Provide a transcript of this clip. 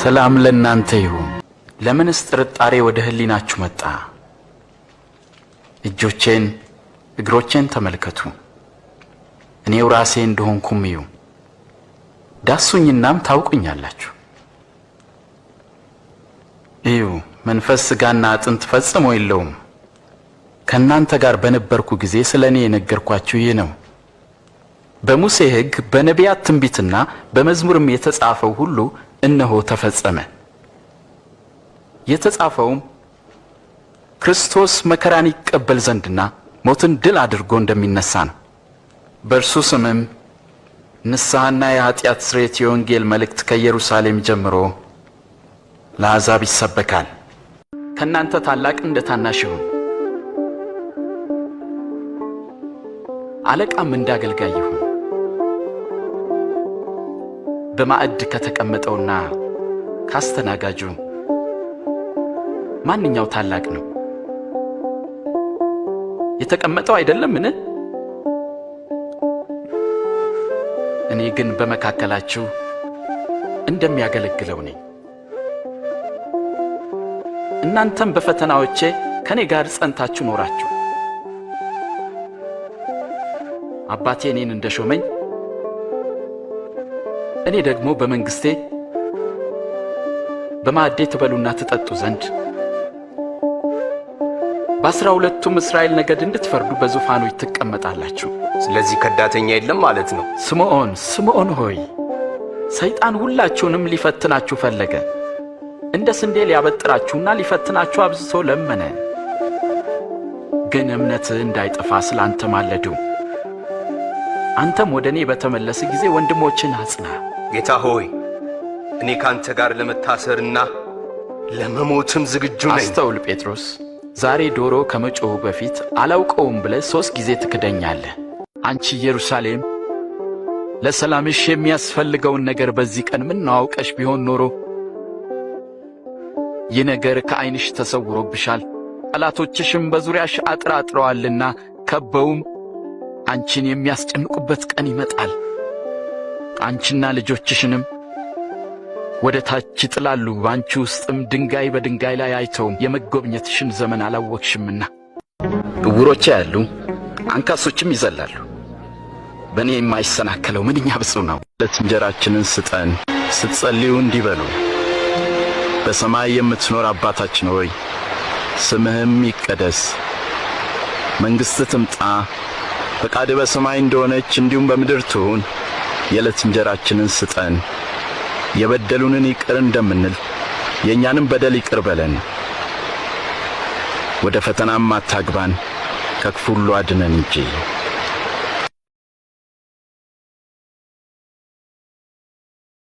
ሰላም ለእናንተ ይሁን። ለምንስ ጥርጣሬ ወደ ህሊናችሁ መጣ? እጆቼን እግሮቼን ተመልከቱ፣ እኔው ራሴ እንደሆንኩም እዩ። ዳሱኝናም ታውቁኛላችሁ። እዩ፣ መንፈስ ሥጋና አጥንት ፈጽሞ የለውም። ከእናንተ ጋር በነበርኩ ጊዜ ስለኔ የነገርኳችሁ ይህ ነው። በሙሴ ሕግ በነቢያት ትንቢትና በመዝሙርም የተጻፈው ሁሉ እነሆ ተፈጸመ። የተጻፈውም ክርስቶስ መከራን ይቀበል ዘንድና ሞትን ድል አድርጎ እንደሚነሳ ነው። በእርሱ ስምም ንስሐና የኃጢአት ስርየት የወንጌል መልእክት ከኢየሩሳሌም ጀምሮ ለአሕዛብ ይሰበካል። ከእናንተ ታላቅ እንደ ታናሽ ይሁን፣ አለቃም እንደ አገልጋይ ይሁን። በማዕድ ከተቀመጠውና ካስተናጋጁ ማንኛው ታላቅ ነው? የተቀመጠው አይደለምን? እኔ ግን በመካከላችሁ እንደሚያገለግለው ነኝ። እናንተም በፈተናዎቼ ከኔ ጋር ጸንታችሁ ኖራችሁ አባቴ እኔን እንደሾመኝ እኔ ደግሞ በመንግስቴ በማዕዴ ትበሉና ትጠጡ ዘንድ በ12ቱም እስራኤል ነገድ እንድትፈርዱ በዙፋኖች ትቀመጣላችሁ። ስለዚህ ከዳተኛ የለም ማለት ነው። ስምዖን ሆይ ሰይጣን ሁላችሁንም ሊፈትናችሁ ፈለገ፣ እንደ ስንዴ ሊያበጥራችሁና ሊፈትናችሁ አብዝቶ ለመነ። ግን እምነትህ እንዳይጠፋ ስላንተ ማለዱ። አንተም ወደ እኔ በተመለስ ጊዜ ወንድሞችን አጽና። ጌታ ሆይ እኔ ካንተ ጋር ለመታሰርና ለመሞትም ዝግጁ ነኝ። አስተውል ጴጥሮስ፣ ዛሬ ዶሮ ከመጮሁ በፊት አላውቀውም ብለህ 3 ጊዜ ትክደኛለህ። አንቺ ኢየሩሳሌም፣ ለሰላምሽ የሚያስፈልገውን ነገር በዚህ ቀን ምነው አውቀሽ ቢሆን ኖሮ! ይህ ነገር ከዓይንሽ ተሰውሮብሻል። ጠላቶችሽም በዙሪያሽ አጥረዋልና ከበውም አንቺን የሚያስጨንቁበት ቀን ይመጣል። አንቺና ልጆችሽንም ወደ ታች ይጥላሉ፣ በአንቺ ውስጥም ድንጋይ በድንጋይ ላይ አይተውም። የመጎብኘትሽን ዘመን አላወቅሽምና። ዕውሮች ያያሉ፣ አንካሶችም ይዘላሉ። በእኔ የማይሰናከለው ምንኛ ብፁዕ ነው። ዕለት እንጀራችንን ስጠን። ስትጸልዩ እንዲህ በሉ: በሰማይ የምትኖር አባታችን ሆይ ስምህም ይቀደስ፣ መንግሥትህ ትምጣ፣ ፈቃድህ በሰማይ እንደሆነች እንዲሁም በምድር ትሁን። የዕለት እንጀራችንን ስጠን፣ የበደሉንን ይቅር እንደምንል የእኛንም በደል ይቅር በለን። ወደ ፈተናም አታግባን፣ ከክፉ ሁሉ አድነን እንጂ